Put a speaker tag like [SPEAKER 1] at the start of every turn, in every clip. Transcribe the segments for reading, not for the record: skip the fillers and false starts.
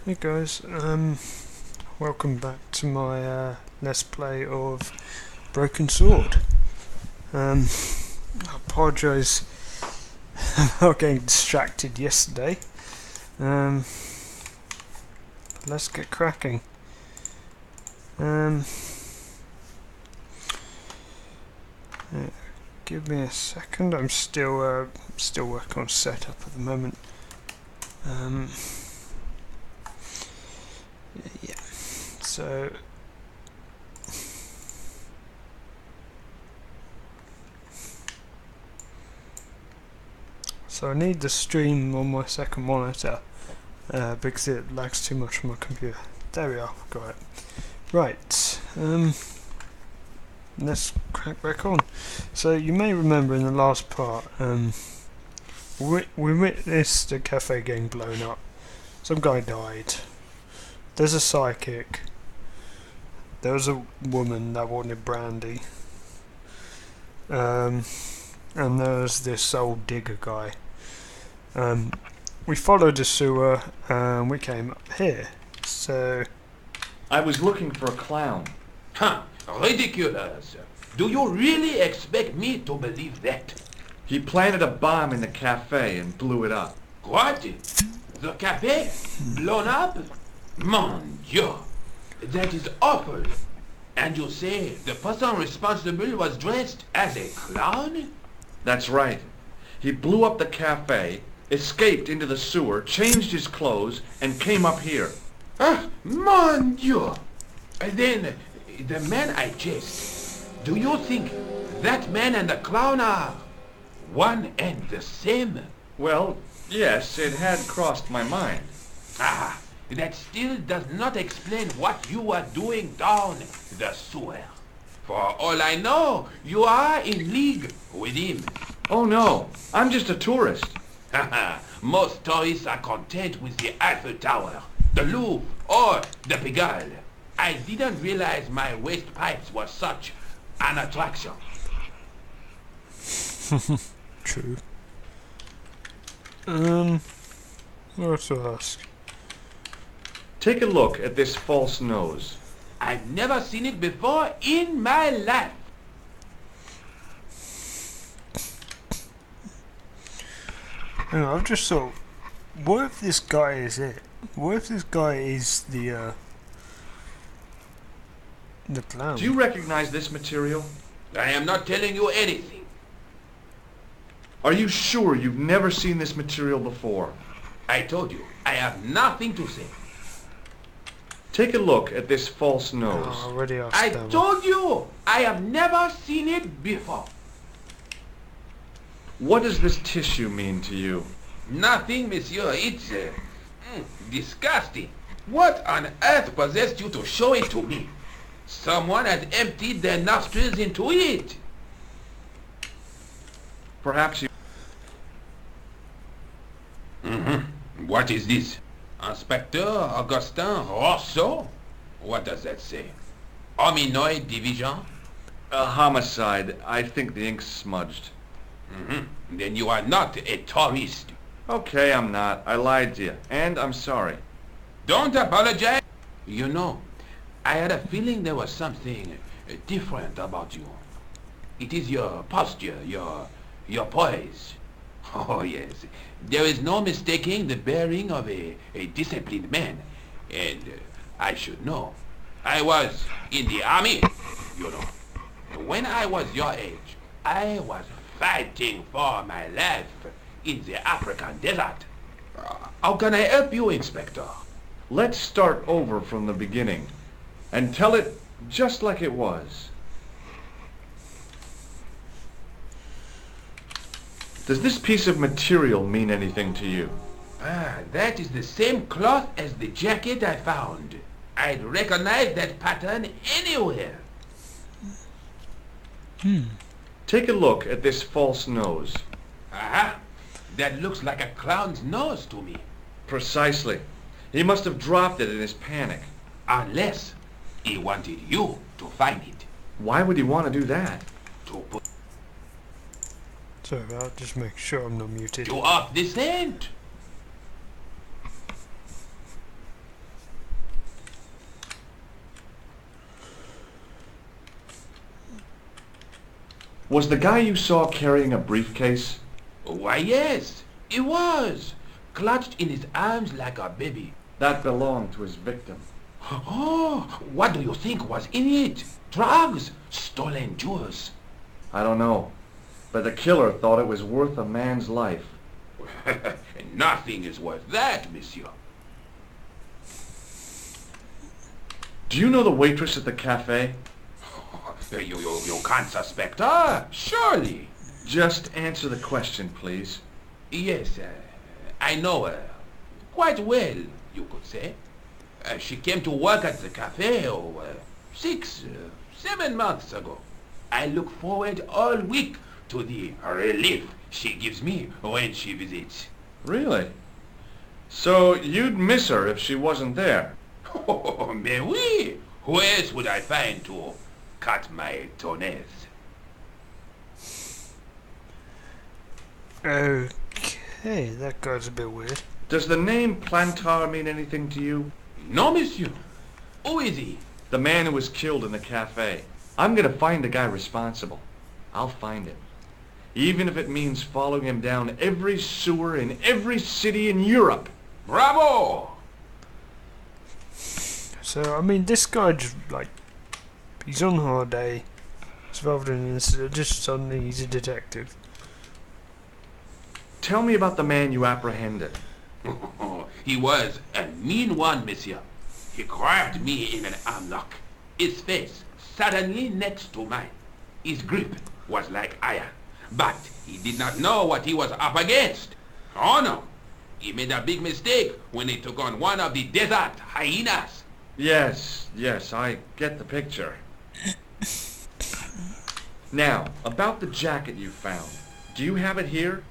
[SPEAKER 1] Hey guys, welcome back to my Let's Play of Broken Sword. I apologise about getting distracted yesterday. Let's get cracking. Give me a second. I'm still working on setup at the moment. Yeah. So I need the stream on my second monitor because it lags too much on my computer. There we are, got it. Right, let's crack back on. So you may remember in the last part, we witnessed a cafe getting blown up. Some guy died. There's a psychic. There was a woman that wanted brandy. And there's this old digger guy. We followed the sewer and we came up here. So
[SPEAKER 2] I was looking for a clown.
[SPEAKER 3] Huh, ridiculous. Do you really expect me to believe that?
[SPEAKER 2] He planted a bomb in the cafe and blew it up.
[SPEAKER 3] What? The cafe? Blown up? Mon Dieu, that is awful. And you say the person responsible was dressed as a clown?
[SPEAKER 2] That's right. He blew up the cafe, escaped into the sewer, changed his clothes, and came up here.
[SPEAKER 3] Ah, mon Dieu. Then, the man I chased, do you think that man and the clown are one and the same?
[SPEAKER 2] Well, yes, it had crossed my mind.
[SPEAKER 3] Ah, that still does not explain what you are doing down the sewer. For all I know, you are in league with him.
[SPEAKER 2] Oh no, I'm just a tourist.
[SPEAKER 3] Haha, most tourists are content with the Eiffel Tower, the Louvre, or the Pigalle. I didn't realize my waste pipes were such an attraction.
[SPEAKER 1] true. What to ask?
[SPEAKER 2] Take a look at this false nose.
[SPEAKER 3] I've never seen it before in my life.
[SPEAKER 1] I've just thought, what if this guy is it? What if this guy is the clown?
[SPEAKER 2] Do you recognize this material?
[SPEAKER 3] I am not telling you anything.
[SPEAKER 2] Are you sure you've never seen this material before?
[SPEAKER 3] I told you, I have nothing to say.
[SPEAKER 2] Take a look at this false nose.
[SPEAKER 1] Oh, already asked
[SPEAKER 3] I
[SPEAKER 1] that
[SPEAKER 3] told you, I have never seen it before.
[SPEAKER 2] What does this tissue mean to you?
[SPEAKER 3] Nothing, monsieur. It's disgusting. What on earth possessed you to show it to me? Someone has emptied their nostrils into it.
[SPEAKER 2] Perhaps you...
[SPEAKER 3] What is this? Inspector Augustin Rousseau? What does that say? Hominoid Division?
[SPEAKER 2] A homicide. I think the ink's smudged.
[SPEAKER 3] Then you are not a tourist.
[SPEAKER 2] Okay, I'm not. I lied to you. And I'm sorry.
[SPEAKER 3] Don't apologize. You know, I had a feeling there was something different about you. It is your posture, your poise. Oh yes, there is no mistaking the bearing of a disciplined man. And I should know. I was in the army, you know. When I was your age, I was fighting for my life in the African desert. How can I help you, Inspector?
[SPEAKER 2] Let's start over from the beginning and tell it just like it was. Does this piece of material mean anything to you?
[SPEAKER 3] Ah, that is the same cloth as the jacket I found. I'd recognize that pattern anywhere.
[SPEAKER 2] Take a look at this false nose.
[SPEAKER 3] Aha! That looks like a clown's nose to me.
[SPEAKER 2] Precisely. He must have dropped it in his panic.
[SPEAKER 3] Unless he wanted you to find it.
[SPEAKER 2] Why would he want to do that?
[SPEAKER 3] To put
[SPEAKER 1] Sorry, I'll just make sure I'm not muted.
[SPEAKER 3] you off the scent.
[SPEAKER 2] Was the guy you saw carrying a briefcase?
[SPEAKER 3] Why, yes, he was. Clutched in his arms like a baby.
[SPEAKER 2] That belonged to his victim.
[SPEAKER 3] Oh, what do you think was in it? Drugs? Stolen jewels?
[SPEAKER 2] I don't know, but the killer thought it was worth a man's life.
[SPEAKER 3] Nothing is worth that, monsieur.
[SPEAKER 2] Do you know the waitress at the cafe?
[SPEAKER 3] You can't suspect her, surely.
[SPEAKER 2] Just answer the question, please.
[SPEAKER 3] Yes, I know her. Quite well, you could say. She came to work at the cafe 7 months ago. I look forward all week to the relief she gives me when she visits.
[SPEAKER 2] Really? So you'd miss her if she wasn't there?
[SPEAKER 3] Oh, mais oui. Who else would I find to cut my toenails?
[SPEAKER 1] Okay, that guy's a bit weird.
[SPEAKER 2] Does the name Plantar mean anything to you?
[SPEAKER 3] No, monsieur. Who is he?
[SPEAKER 2] The man who was killed in the cafe. I'm gonna find the guy responsible. I'll find him. Even if it means following him down every sewer in every city in Europe.
[SPEAKER 3] Bravo!
[SPEAKER 1] So, I mean, this guy just, like, he's on holiday, he's involved in an incident, just suddenly he's a detective.
[SPEAKER 2] Tell me about the man you apprehended.
[SPEAKER 3] He was a mean one, monsieur. He grabbed me in an armlock. His face suddenly next to mine. His grip was like iron, but he did not know what he was up against. Oh no, he made a big mistake when he took on one of the desert hyenas.
[SPEAKER 2] Yes, I get the picture. Now, about the jacket you found. Do you have it here?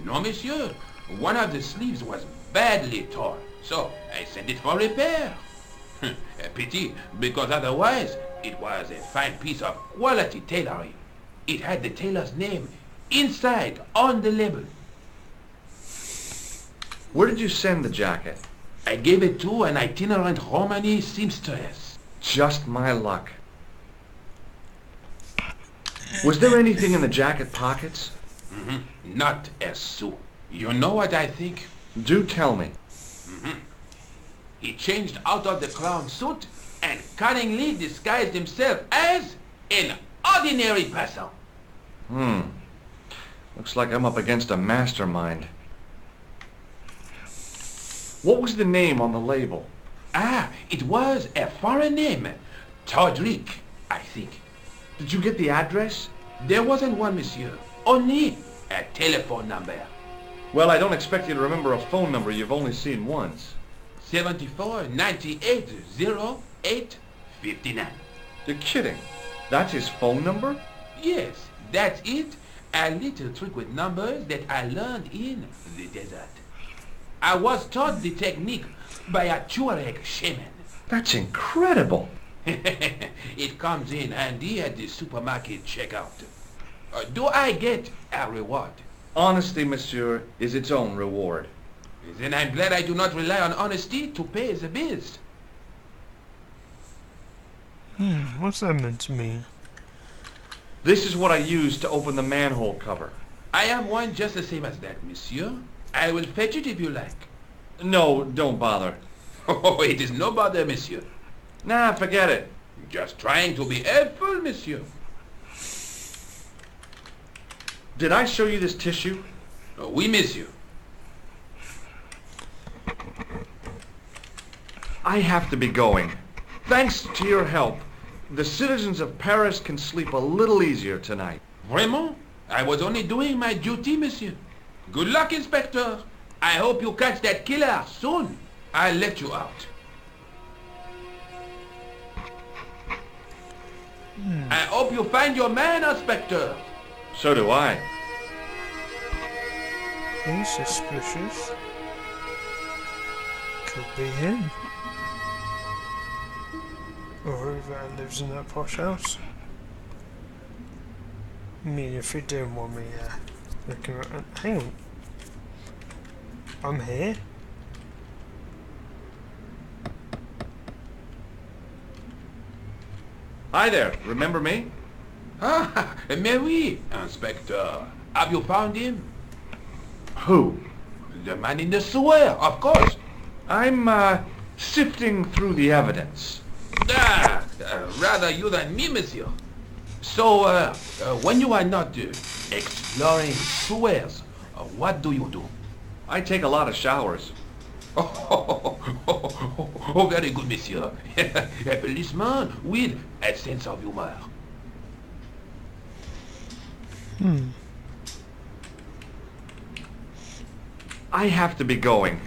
[SPEAKER 3] No, monsieur. One of the sleeves was badly torn, so I sent it for repair. A pity, because otherwise it was a fine piece of quality tailoring. It had the tailor's name inside on the label.
[SPEAKER 2] Where did you send the jacket?
[SPEAKER 3] I gave it to an itinerant Romani seamstress.
[SPEAKER 2] Just my luck. Was there anything in the jacket pockets?
[SPEAKER 3] Not a sou. You know what I think?
[SPEAKER 2] Do tell me.
[SPEAKER 3] He changed out of the clown suit and cunningly disguised himself as an ordinary person.
[SPEAKER 2] Looks like I'm up against a mastermind. What was the name on the label?
[SPEAKER 3] It was a foreign name. Todrick, I think.
[SPEAKER 2] Did you get the address?
[SPEAKER 3] There wasn't one, monsieur. Only a telephone number.
[SPEAKER 2] Well, I don't expect you to remember a phone number you've only seen once.
[SPEAKER 3] 74 98 08 59.
[SPEAKER 2] You're kidding. That's his phone number?
[SPEAKER 3] Yes, that's it. A little trick with numbers that I learned in the desert. I was taught the technique by a Tuareg shaman.
[SPEAKER 2] That's incredible.
[SPEAKER 3] It comes in handy at the supermarket checkout. Do I get a reward?
[SPEAKER 2] Honesty, monsieur, is its own reward.
[SPEAKER 3] Then I'm glad I do not rely on honesty to pay the bills.
[SPEAKER 1] What's that meant to mean?
[SPEAKER 2] This is what I used to open the manhole cover.
[SPEAKER 3] I am one just the same as that, monsieur. I will fetch it if you like.
[SPEAKER 2] No, don't bother.
[SPEAKER 3] Oh, it is no bother, monsieur.
[SPEAKER 2] Nah, forget it.
[SPEAKER 3] Just trying to be helpful, monsieur.
[SPEAKER 2] Did I show you this tissue?
[SPEAKER 3] Oui, monsieur.
[SPEAKER 2] I have to be going. Thanks to your help, the citizens of Paris can sleep a little easier tonight.
[SPEAKER 3] Vraiment? I was only doing my duty, monsieur. Good luck, Inspector. I hope you catch that killer soon. I'll let you out. I hope you find your man, Inspector.
[SPEAKER 2] So do I.
[SPEAKER 1] He's suspicious. Could be him. Or whoever lives in that posh house. I mean, if you didn't want me looking around. Hang on. I'm here.
[SPEAKER 2] Hi there, remember me?
[SPEAKER 3] Ah, mais oui, Inspector. Have you found him?
[SPEAKER 2] Who?
[SPEAKER 3] The man in the sewer, of course.
[SPEAKER 2] I'm, sifting through the evidence.
[SPEAKER 3] Rather you than me, monsieur. So, when you are not exploring sewers, what do you do?
[SPEAKER 2] I take a lot of showers.
[SPEAKER 3] Oh, very good, monsieur. A policeman with a sense of humor.
[SPEAKER 2] I have to be going.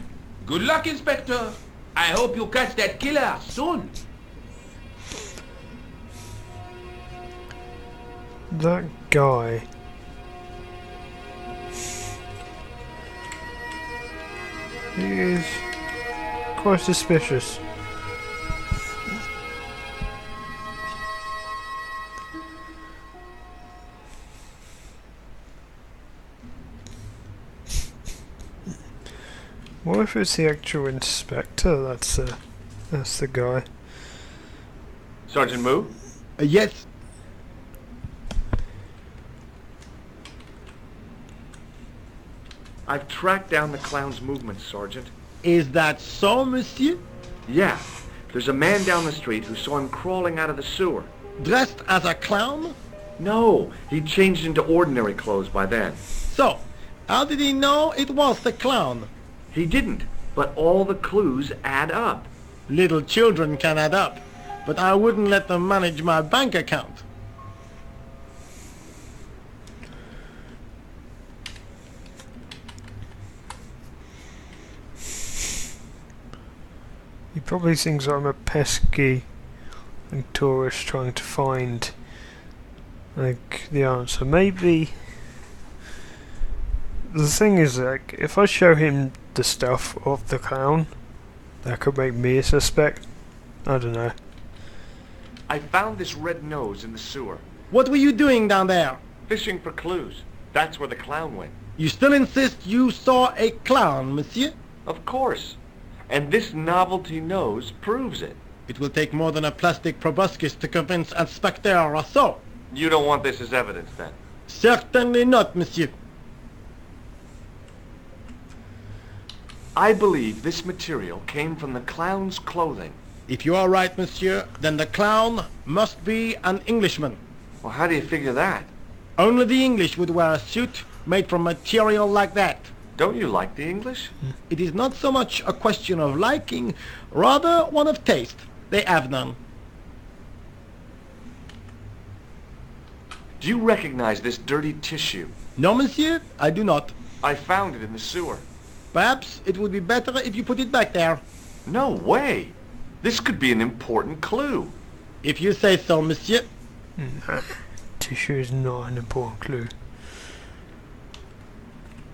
[SPEAKER 3] Good luck, Inspector. I hope you catch that killer soon.
[SPEAKER 1] That guy. He is quite suspicious. What if it's the actual inspector? That's the guy.
[SPEAKER 2] Sergeant Moo?
[SPEAKER 4] Yes.
[SPEAKER 2] I've tracked down the clown's movements, Sergeant.
[SPEAKER 4] Is that so, monsieur?
[SPEAKER 2] Yeah. There's a man down the street who saw him crawling out of the sewer.
[SPEAKER 4] Dressed as a clown?
[SPEAKER 2] No, he changed into ordinary clothes by then.
[SPEAKER 4] So, how did he know it was the clown?
[SPEAKER 2] He didn't, but all the clues add up.
[SPEAKER 4] Little children can add up, but I wouldn't let them manage my bank account.
[SPEAKER 1] He probably thinks I'm a pesky tourist trying to find like the answer. Maybe the thing is, like, if I show him the stuff of the clown, that could make me a suspect. I don't know.
[SPEAKER 2] I found this red nose in the sewer.
[SPEAKER 4] What were you doing down there?
[SPEAKER 2] Fishing for clues. That's where the clown went.
[SPEAKER 4] You still insist you saw a clown, monsieur?
[SPEAKER 2] Of course. And this novelty nose proves it.
[SPEAKER 4] It will take more than a plastic proboscis to convince Inspector Rousseau.
[SPEAKER 2] You don't want this as evidence, then?
[SPEAKER 4] Certainly not, monsieur.
[SPEAKER 2] I believe this material came from the clown's clothing.
[SPEAKER 4] If you are right, monsieur, then the clown must be an Englishman.
[SPEAKER 2] Well, how do you figure that?
[SPEAKER 4] Only the English would wear a suit made from material like that.
[SPEAKER 2] Don't you like the English?
[SPEAKER 4] It is not so much a question of liking, rather one of taste. They have none.
[SPEAKER 2] Do you recognize this dirty tissue?
[SPEAKER 4] No, monsieur, I do not.
[SPEAKER 2] I found it in the sewer.
[SPEAKER 4] Perhaps it would be better if you put it back there.
[SPEAKER 2] No way! This could be an important clue.
[SPEAKER 4] If you say so, monsieur.
[SPEAKER 1] Tissue is not an important clue.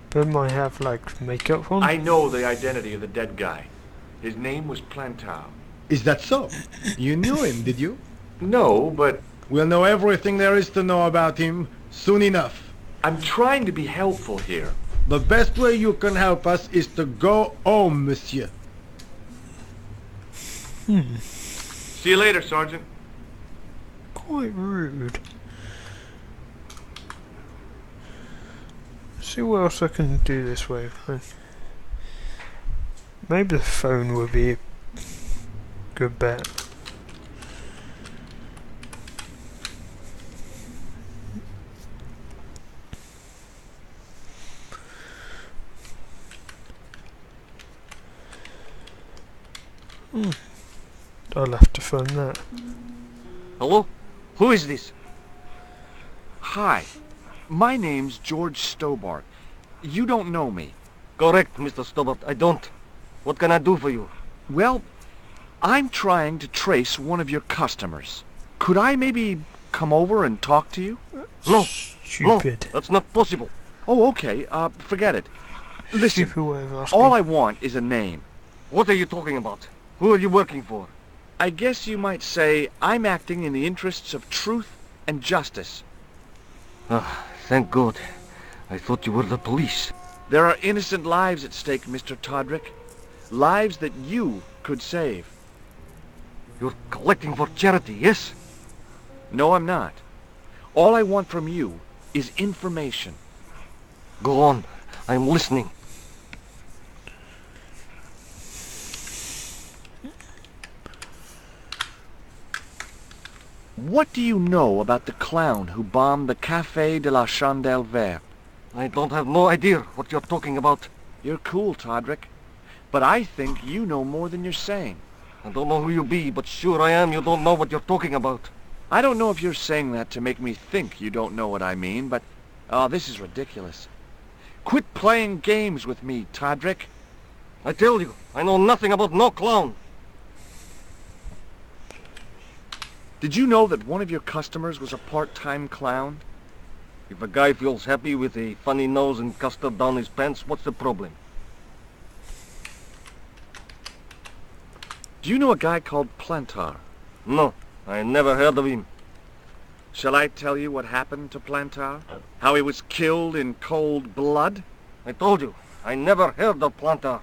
[SPEAKER 1] But it might have, like, makeup on.
[SPEAKER 2] I know the identity of the dead guy. His name was Plantow.
[SPEAKER 4] Is that so? You knew him, did you?
[SPEAKER 2] No, but
[SPEAKER 4] We'll know everything there is to know about him soon enough.
[SPEAKER 2] I'm trying to be helpful here.
[SPEAKER 4] The best way you can help us is to go home, monsieur.
[SPEAKER 2] See you later, Sergeant.
[SPEAKER 1] Quite rude. See what else I can do this way, man. Maybe the phone would be a good bet. I'll have to phone that.
[SPEAKER 5] Hello? Who is this?
[SPEAKER 2] Hi. My name's George Stobart. You don't know me.
[SPEAKER 5] Correct, Mr. Stobart. I don't. What can I do for you?
[SPEAKER 2] Well, I'm trying to trace one of your customers. Could I maybe come over and talk to you?
[SPEAKER 5] No.
[SPEAKER 1] Stupid.
[SPEAKER 5] No, that's not possible.
[SPEAKER 2] Oh, okay. Forget it. Listen,
[SPEAKER 1] Stupid way of asking.
[SPEAKER 2] all I want is a name.
[SPEAKER 5] What are you talking about? Who are you working for?
[SPEAKER 2] I guess you might say I'm acting in the interests of truth and justice.
[SPEAKER 5] Ah, thank God. I thought you were the police.
[SPEAKER 2] There are innocent lives at stake, Mr. Todrick. Lives that you could save.
[SPEAKER 5] You're collecting for charity, yes?
[SPEAKER 2] No, I'm not. All I want from you is information.
[SPEAKER 5] Go on. I'm listening.
[SPEAKER 2] What do you know about the clown who bombed the Café de la Chandelle Verte?
[SPEAKER 5] I don't have no idea what you're talking about.
[SPEAKER 2] You're cool, Todrick. But I think you know more than you're saying.
[SPEAKER 5] I don't know who you be, but sure I am you don't know what you're talking about.
[SPEAKER 2] I don't know if you're saying that to make me think you don't know what I mean, but... Oh, this is ridiculous. Quit playing games with me, Todrick.
[SPEAKER 5] I tell you, I know nothing about no clown.
[SPEAKER 2] Did you know that one of your customers was a part-time clown?
[SPEAKER 5] If a guy feels happy with a funny nose and custard down his pants, what's the problem?
[SPEAKER 2] Do you know a guy called Plantar?
[SPEAKER 5] No, I never heard of him.
[SPEAKER 2] Shall I tell you what happened to Plantar? How he was killed in cold blood?
[SPEAKER 5] I told you, I never heard of Plantar.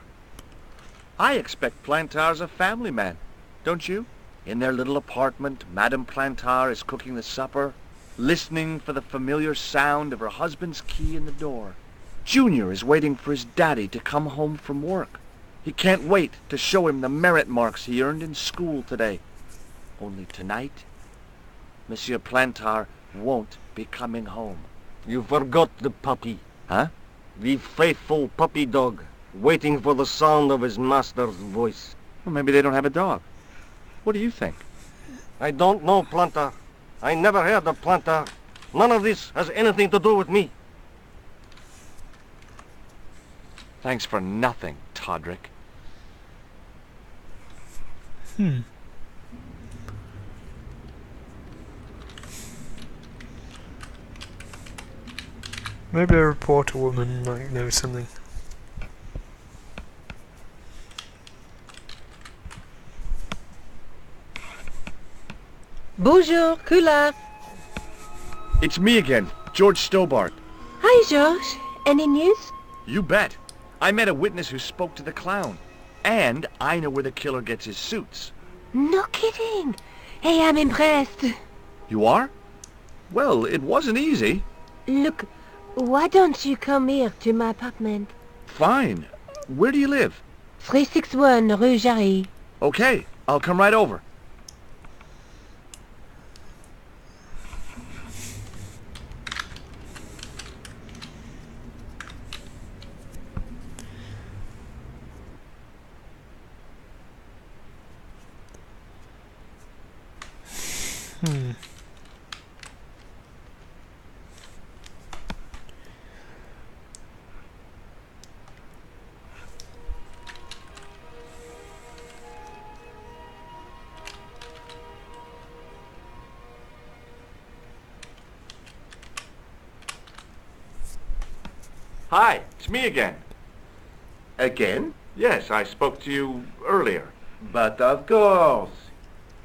[SPEAKER 2] I expect Plantar's a family man, don't you? In their little apartment, Madame Plantar is cooking the supper, listening for the familiar sound of her husband's key in the door. Junior is waiting for his daddy to come home from work. He can't wait to show him the merit marks he earned in school today. Only tonight, Monsieur Plantar won't be coming home.
[SPEAKER 5] You forgot the puppy.
[SPEAKER 2] Huh?
[SPEAKER 5] The faithful puppy dog, waiting for the sound of his master's voice.
[SPEAKER 2] Well, maybe they don't have a dog. What do you think?
[SPEAKER 5] I don't know Plantar. I never heard of Plantar. None of this has anything to do with me.
[SPEAKER 2] Thanks for nothing, Todrick.
[SPEAKER 1] Maybe a reporter woman might know something.
[SPEAKER 6] Bonjour, Kula.
[SPEAKER 2] It's me again, George Stobart.
[SPEAKER 6] Hi, George. Any news?
[SPEAKER 2] You bet. I met a witness who spoke to the clown. And I know where the killer gets his suits.
[SPEAKER 6] No kidding. Hey, I'm impressed.
[SPEAKER 2] You are? Well, it wasn't easy.
[SPEAKER 6] Look, why don't you come here to my apartment?
[SPEAKER 2] Fine. Where do you live?
[SPEAKER 6] 361 Rue Jarry.
[SPEAKER 2] Okay, I'll come right over. Hi, it's me again.
[SPEAKER 3] Again?
[SPEAKER 2] Yes, I spoke to you earlier.
[SPEAKER 3] But of course.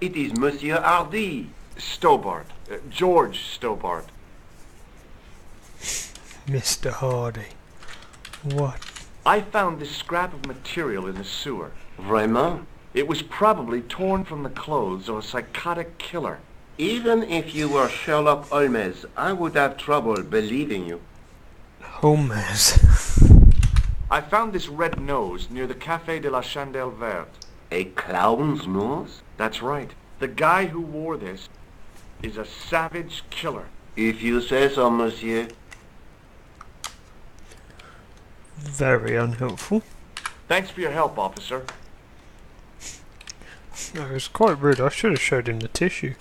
[SPEAKER 3] It is Monsieur Hardy.
[SPEAKER 2] Stobart. George Stobart.
[SPEAKER 1] Mr. Hardy. What?
[SPEAKER 2] I found this scrap of material in the sewer.
[SPEAKER 3] Vraiment?
[SPEAKER 2] It was probably torn from the clothes of a psychotic killer.
[SPEAKER 3] Even if you were Sherlock Holmes, I would have trouble believing you.
[SPEAKER 1] Holmes.
[SPEAKER 2] I found this red nose near the Café de la Chandelle Verte.
[SPEAKER 3] A clown's nose?
[SPEAKER 2] That's right. The guy who wore this is a savage killer.
[SPEAKER 3] If you say so, monsieur.
[SPEAKER 1] Very unhelpful.
[SPEAKER 2] Thanks for your help, officer.
[SPEAKER 1] No, it was quite rude. I should have showed him the tissue.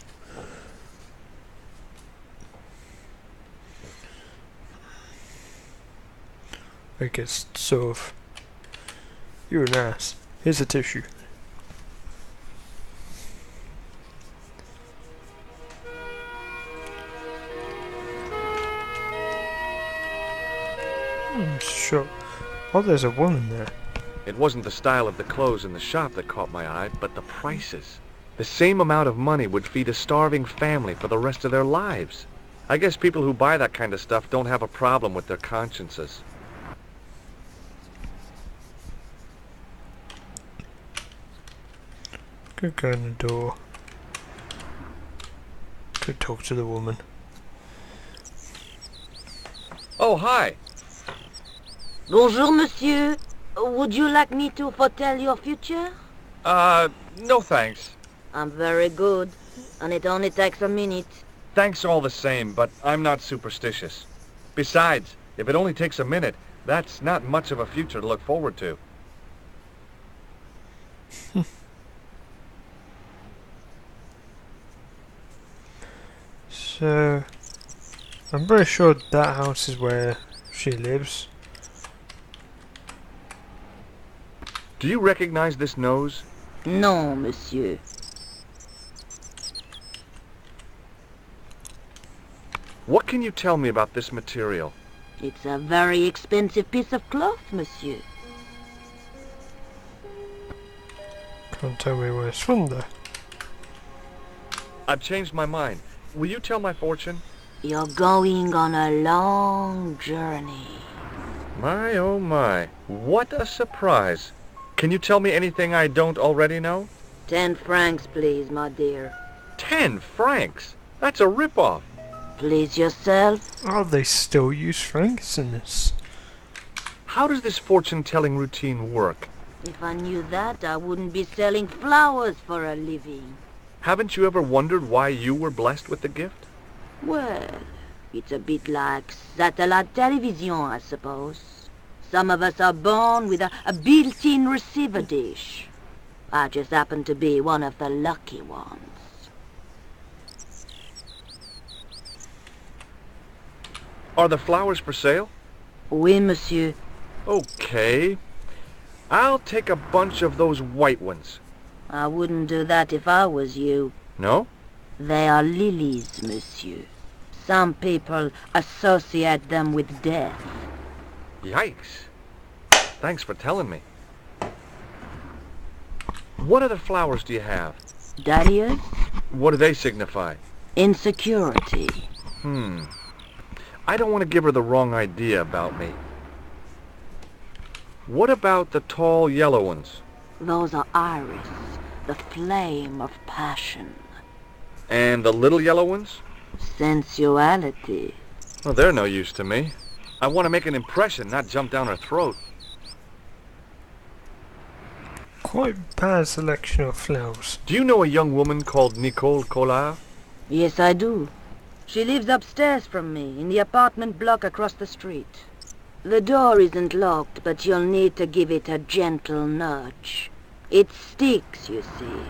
[SPEAKER 1] I guess sort of. You're an ass. Here's a tissue. I'm sure. Oh, there's a woman there.
[SPEAKER 2] It wasn't the style of the clothes in the shop that caught my eye, but the prices. The same amount of money would feed a starving family for the rest of their lives. I guess people who buy that kind of stuff don't have a problem with their consciences.
[SPEAKER 1] Could go in the door. Could talk to the woman.
[SPEAKER 2] Oh, hi.
[SPEAKER 6] Bonjour, monsieur. Would you like me to foretell your future?
[SPEAKER 2] No thanks.
[SPEAKER 6] I'm very good, and it only takes a minute.
[SPEAKER 2] Thanks all the same, but I'm not superstitious. Besides, if it only takes a minute, that's not much of a future to look forward to.
[SPEAKER 1] So, I'm pretty sure that house is where she lives.
[SPEAKER 2] Do you recognize this nose?
[SPEAKER 6] Non, monsieur.
[SPEAKER 2] What can you tell me about this material?
[SPEAKER 6] It's a very expensive piece of cloth, monsieur.
[SPEAKER 1] Can't tell me where it's from though.
[SPEAKER 2] I've changed my mind. Will you tell my fortune?
[SPEAKER 6] You're going on a long journey.
[SPEAKER 2] My, oh my. What a surprise. Can you tell me anything I don't already know?
[SPEAKER 6] 10 francs, please, my dear.
[SPEAKER 2] 10 francs? That's a rip-off.
[SPEAKER 6] Please yourself.
[SPEAKER 1] Oh, they still use francs in this.
[SPEAKER 2] How does this fortune-telling routine work?
[SPEAKER 6] If I knew that, I wouldn't be selling flowers for a living.
[SPEAKER 2] Haven't you ever wondered why you were blessed with the gift?
[SPEAKER 6] Well, it's a bit like satellite television, I suppose. Some of us are born with a built-in receiver dish. I just happen to be one of the lucky ones.
[SPEAKER 2] Are the flowers for sale?
[SPEAKER 6] Oui, monsieur.
[SPEAKER 2] Okay. I'll take a bunch of those white ones.
[SPEAKER 6] I wouldn't do that if I was you.
[SPEAKER 2] No?
[SPEAKER 6] They are lilies, monsieur. Some people associate them with death.
[SPEAKER 2] Yikes. Thanks for telling me. What other flowers do you have?
[SPEAKER 6] Dahlias?
[SPEAKER 2] What do they signify?
[SPEAKER 6] Insecurity.
[SPEAKER 2] I don't want to give her the wrong idea about me. What about the tall yellow ones?
[SPEAKER 6] Those are iris, the flame of passion.
[SPEAKER 2] And the little yellow ones?
[SPEAKER 6] Sensuality.
[SPEAKER 2] Well, they're no use to me. I want to make an impression, not jump down her throat.
[SPEAKER 1] Quite bad selection of flowers.
[SPEAKER 2] Do you know a young woman called Nicole Collard?
[SPEAKER 6] Yes, I do. She lives upstairs from me, in the apartment block across the street. The door isn't locked, but you'll need to give it a gentle nudge. It sticks, you see,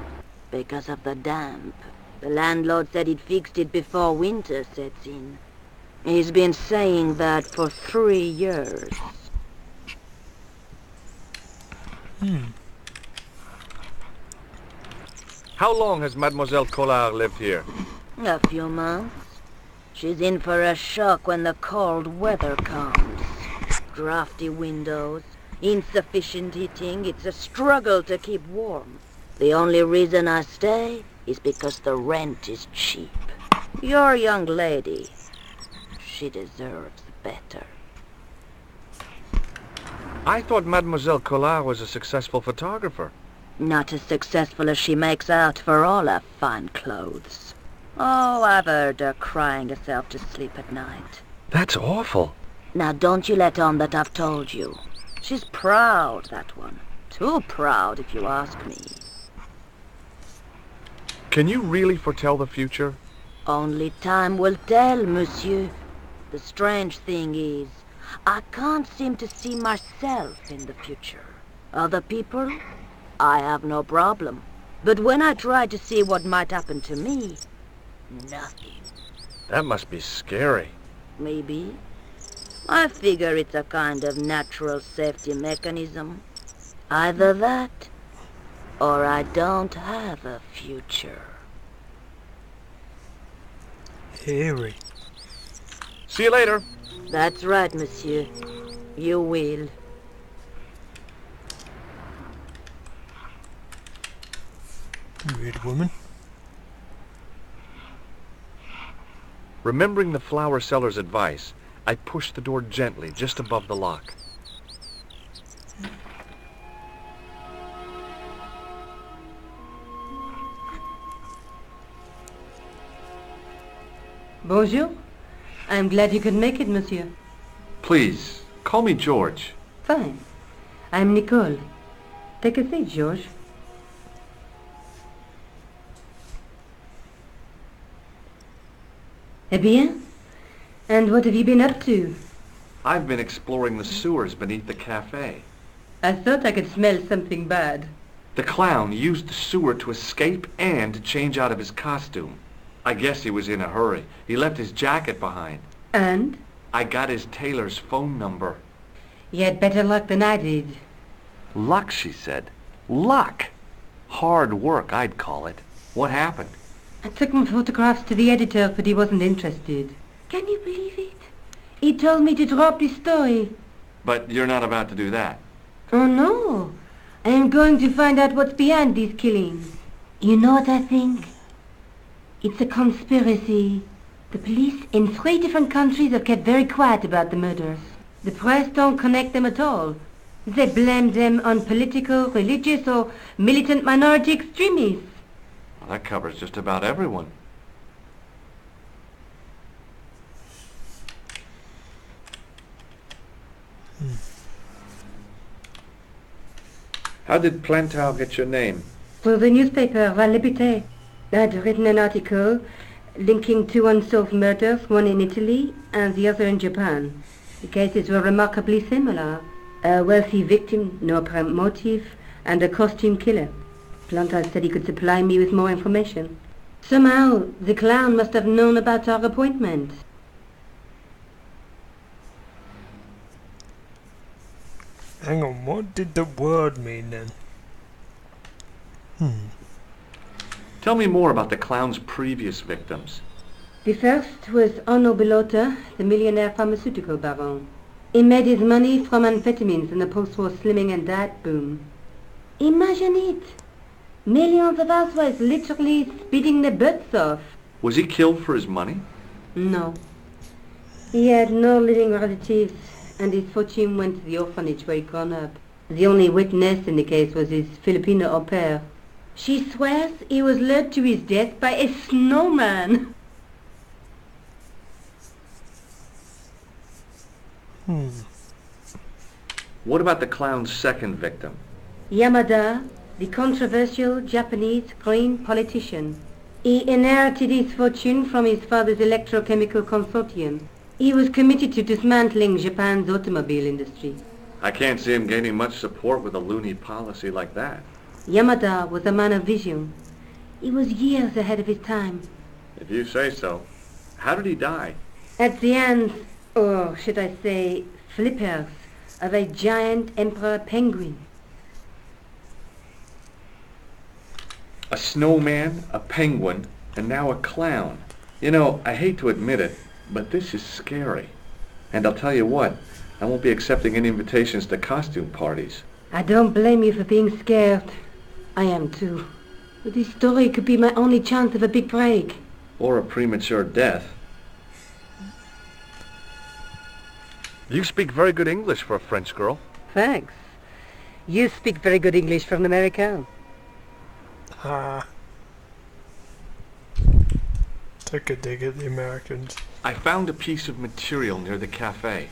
[SPEAKER 6] because of the damp. The landlord said he'd fixed it before winter sets in. He's been saying that for 3 years.
[SPEAKER 2] How long has Mademoiselle Collard lived here?
[SPEAKER 6] A few months. She's in for a shock when the cold weather comes. Drafty windows, insufficient heating. It's a struggle to keep warm. The only reason I stay is because the rent is cheap. Your young lady, she deserves better.
[SPEAKER 2] I thought Mademoiselle Collard was a successful photographer.
[SPEAKER 6] Not as successful as she makes out for all her fine clothes. Oh, I've heard her crying herself to sleep at night.
[SPEAKER 2] That's awful.
[SPEAKER 6] Now don't you let on that I've told you. She's proud, that one. Too proud, if you ask me.
[SPEAKER 2] Can you really foretell the future?
[SPEAKER 6] Only time will tell, monsieur. The strange thing is, I can't seem to see myself in the future. Other people, I have no problem. But when I try to see what might happen to me, nothing.
[SPEAKER 2] That must be scary.
[SPEAKER 6] Maybe. I figure it's a kind of natural safety mechanism. Either that, or I don't have a future.
[SPEAKER 1] Eerie.
[SPEAKER 2] See you later.
[SPEAKER 6] That's right, monsieur. You will.
[SPEAKER 1] Weird woman.
[SPEAKER 2] Remembering the flower seller's advice, I pushed the door gently just above the lock.
[SPEAKER 7] Bonjour. I'm glad you could make it, monsieur.
[SPEAKER 2] Please, call me George.
[SPEAKER 7] Fine. I'm Nicole. Take a seat, George. Eh bien? And what have you been up to?
[SPEAKER 2] I've been exploring the sewers beneath the cafe.
[SPEAKER 7] I thought I could smell something bad.
[SPEAKER 2] The clown used the sewer to escape and to change out of his costume. I guess he was in a hurry. He left his jacket behind.
[SPEAKER 7] And?
[SPEAKER 2] I got his tailor's phone number.
[SPEAKER 7] You had better luck than I did.
[SPEAKER 2] Luck, she said. Luck! Hard work, I'd call it. What happened?
[SPEAKER 7] I took my photographs to the editor, but he wasn't interested. Can you believe it? He told me to drop the story.
[SPEAKER 2] But you're not about to do that.
[SPEAKER 7] Oh no. I am going to find out what's behind these killings. You know what I think? It's a conspiracy. The police in 3 different countries have kept very quiet about the murders. The press don't connect them at all. They blame them on political, religious, or militant minority extremists.
[SPEAKER 2] Well, that covers just about everyone. How did Plantar get your name?
[SPEAKER 7] For the newspaper, La Liberté, I'd written an article linking 2 unsolved murders, one in Italy and the other in Japan. The cases were remarkably similar. A wealthy victim, no apparent motive, and a costume killer. Plantar said he could supply me with more information. Somehow, the clown must have known about our appointment.
[SPEAKER 1] Hang on, what did the word mean then?
[SPEAKER 2] Tell me more about the clown's previous victims.
[SPEAKER 7] The first was Onno Bellotta, the millionaire pharmaceutical baron. He made his money from amphetamines in the post-war slimming and diet boom. Imagine it! Millions of housewives literally speeding their butts off.
[SPEAKER 2] Was he killed for his money?
[SPEAKER 7] No. He had no living relatives, and his fortune went to the orphanage where he'd grown up. The only witness in the case was his Filipino au pair. She swears he was led to his death by a snowman.
[SPEAKER 2] What about the clown's second victim?
[SPEAKER 7] Yamada, the controversial Japanese green politician. He inherited his fortune from his father's electrochemical consortium. He was committed to dismantling Japan's automobile industry.
[SPEAKER 2] I can't see him gaining much support with a loony policy like that.
[SPEAKER 7] Yamada was a man of vision. He was years ahead of his time.
[SPEAKER 2] If you say so. How did he die?
[SPEAKER 7] At the hands, or should I say, flippers, of a giant emperor penguin.
[SPEAKER 2] A snowman, a penguin, and now a clown. You know, I hate to admit it, but this is scary. And I'll tell you what, I won't be accepting any invitations to costume parties.
[SPEAKER 7] I don't blame you for being scared. I am too. But this story could be my only chance of a big break.
[SPEAKER 2] Or a premature death. You speak very good English for a French girl.
[SPEAKER 7] Thanks. You speak very good English for an American.
[SPEAKER 1] Took a dig at the Americans.
[SPEAKER 2] I found a piece of material near the cafe.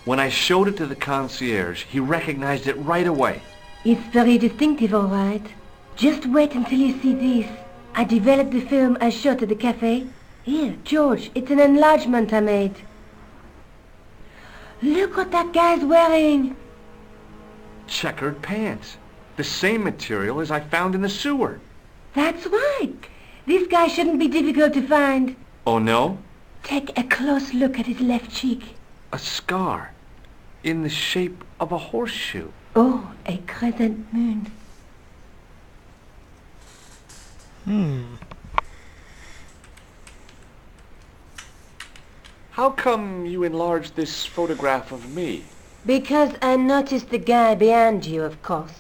[SPEAKER 2] When I showed it to the concierge, he recognized it right away.
[SPEAKER 7] It's very distinctive, all right. Just wait until you see this. I developed the film I shot at the cafe. Here, George, it's an enlargement I made. Look what that guy's wearing.
[SPEAKER 2] Checkered pants. The same material as I found in the sewer.
[SPEAKER 7] That's right. This guy shouldn't be difficult to find.
[SPEAKER 2] Oh no?
[SPEAKER 7] Take a close look at his left cheek.
[SPEAKER 2] A scar. In the shape of a horseshoe.
[SPEAKER 7] Oh, a crescent moon.
[SPEAKER 2] How come you enlarged this photograph of me?
[SPEAKER 7] Because I noticed the guy behind you, of course.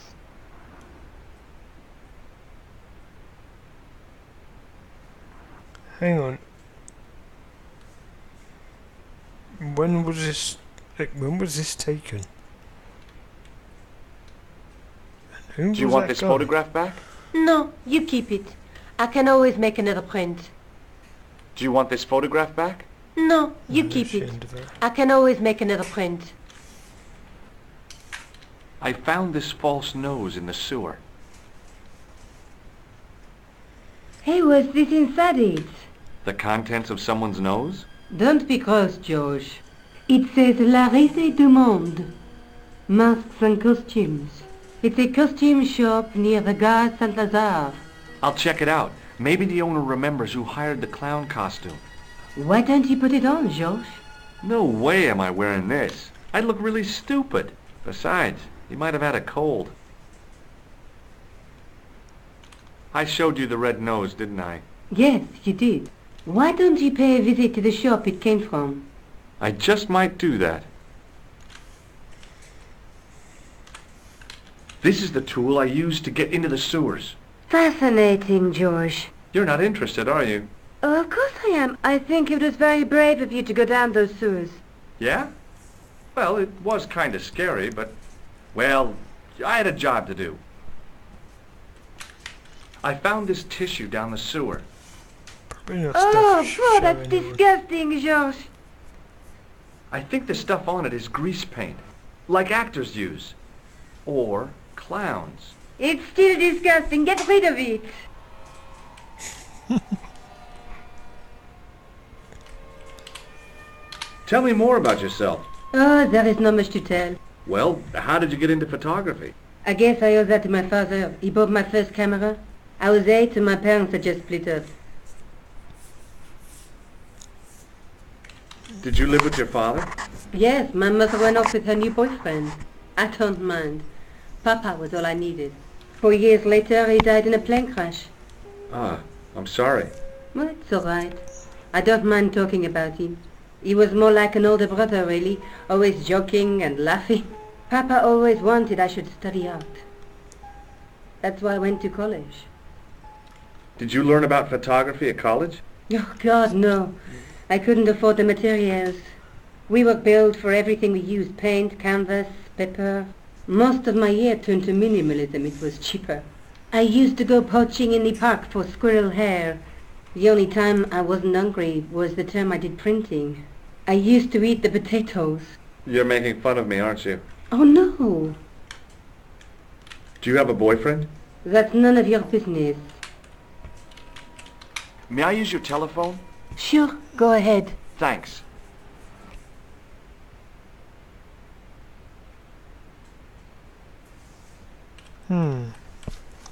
[SPEAKER 1] Hang on. When was this taken? And
[SPEAKER 2] Do you want this photograph back?
[SPEAKER 7] No, you keep it. I can always make another print.
[SPEAKER 2] Do you want this photograph back?
[SPEAKER 7] No, you
[SPEAKER 1] I'm
[SPEAKER 7] keep it.
[SPEAKER 1] ashamed of it.
[SPEAKER 7] I can always make another print.
[SPEAKER 2] I found this false nose in the sewer.
[SPEAKER 7] Hey, what's this inside it?
[SPEAKER 2] The contents of someone's nose?
[SPEAKER 7] Don't be gross, George. It says La Risée du Monde. Masks and costumes. It's a costume shop near the Gare Saint-Lazare.
[SPEAKER 2] I'll check it out. Maybe the owner remembers who hired the clown costume.
[SPEAKER 7] Why don't you put it on, George?
[SPEAKER 2] No way am I wearing this. I'd look really stupid. Besides, he might have had a cold. I showed you the red nose, didn't I?
[SPEAKER 7] Yes, you did. Why don't you pay a visit to the shop it came from?
[SPEAKER 2] I just might do that. This is the tool I used to get into the sewers.
[SPEAKER 7] Fascinating, George.
[SPEAKER 2] You're not interested, are you?
[SPEAKER 7] Oh, of course I am. I think it was very brave of you to go down those sewers.
[SPEAKER 2] Yeah? Well, it was kind of scary, but... Well, I had a job to do. I found this tissue down the sewer.
[SPEAKER 1] Probably not
[SPEAKER 7] Oh,
[SPEAKER 1] stuff
[SPEAKER 7] bro, that's
[SPEAKER 1] showing anyone.
[SPEAKER 7] disgusting, George.
[SPEAKER 2] I think the stuff on it is grease paint, like actors use. Or clowns.
[SPEAKER 7] It's still disgusting. Get rid of it.
[SPEAKER 2] Tell me more about yourself.
[SPEAKER 7] Oh, there is not much to tell.
[SPEAKER 2] Well, how did you get into photography?
[SPEAKER 7] I guess I owe that to my father. He bought my first camera. I was 8 and my parents had just split up.
[SPEAKER 2] Did you live with your father?
[SPEAKER 7] Yes, my mother went off with her new boyfriend. I don't mind. Papa was all I needed. 4 years later, he died in a plane crash.
[SPEAKER 2] Ah, I'm sorry.
[SPEAKER 7] Well, it's all right. I don't mind talking about him. He was more like an older brother, really, always joking and laughing. Papa always wanted I should study art. That's why I went to college.
[SPEAKER 2] Did you learn about photography at college?
[SPEAKER 7] Oh, God, no. I couldn't afford the materials. We were billed for everything we used, paint, canvas, paper. Most of my year turned to minimalism. It was cheaper. I used to go poaching in the park for squirrel hair. The only time I wasn't hungry was the term I did printing. I used to eat the potatoes.
[SPEAKER 2] You're making fun of me, aren't you?
[SPEAKER 7] Oh, no.
[SPEAKER 2] Do you have a boyfriend?
[SPEAKER 7] That's none of your business.
[SPEAKER 2] May I use your telephone?
[SPEAKER 7] Sure, go ahead.
[SPEAKER 2] Thanks.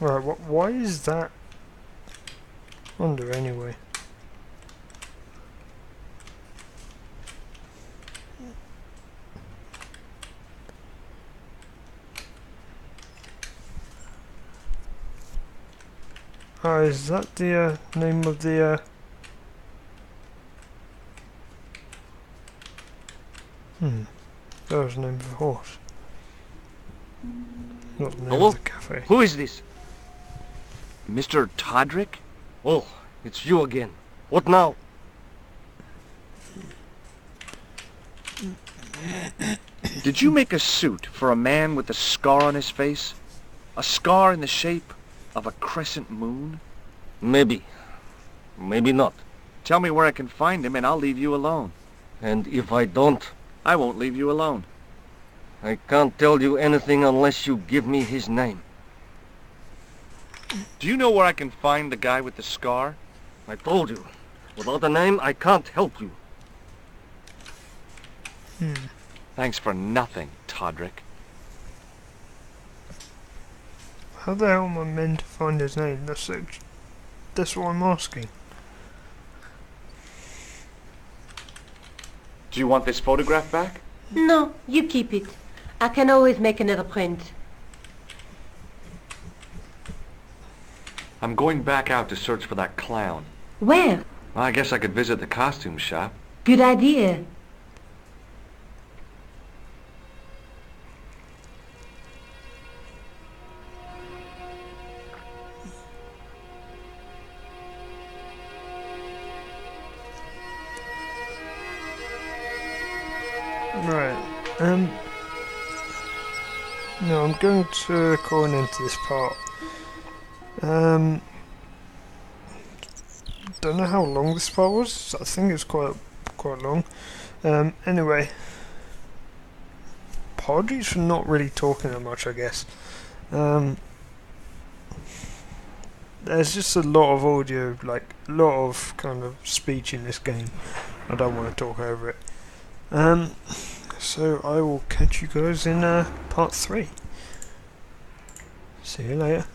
[SPEAKER 1] Right, why is that under anyway? Oh, is that the name of the that was the name of the horse. Not the name
[SPEAKER 5] Hello?
[SPEAKER 1] of the cafe.
[SPEAKER 5] Who is this?
[SPEAKER 2] Mr. Todrick?
[SPEAKER 5] Oh, it's you again. What now?
[SPEAKER 2] Did you make a suit for a man with a scar on his face? A scar in the shape of a crescent moon?
[SPEAKER 5] Maybe. Maybe not.
[SPEAKER 2] Tell me where I can find him and I'll leave you alone.
[SPEAKER 5] And if I don't,
[SPEAKER 2] I won't leave you alone.
[SPEAKER 5] I can't tell you anything unless you give me his name.
[SPEAKER 2] Do you know where I can find the guy with the scar?
[SPEAKER 5] I told you. Without a name, I can't help you.
[SPEAKER 2] Thanks for nothing, Todrick.
[SPEAKER 1] How the hell am I meant to find his name? That's what I'm asking.
[SPEAKER 2] Do you want this photograph back?
[SPEAKER 7] No, you keep it. I can always make another print.
[SPEAKER 2] I'm going back out to search for that clown.
[SPEAKER 7] Where?
[SPEAKER 2] Well, I guess I could visit the costume shop.
[SPEAKER 7] Good idea.
[SPEAKER 1] Right. No, I'm going to go on into this part. Don't know how long this part was. I think it's quite quite long. Anyway, apologies for not really talking that much, I guess. There's just a lot of audio, like a lot of kind of speech in this game. I don't want to talk over it. So I will catch you guys in part 3. See you later.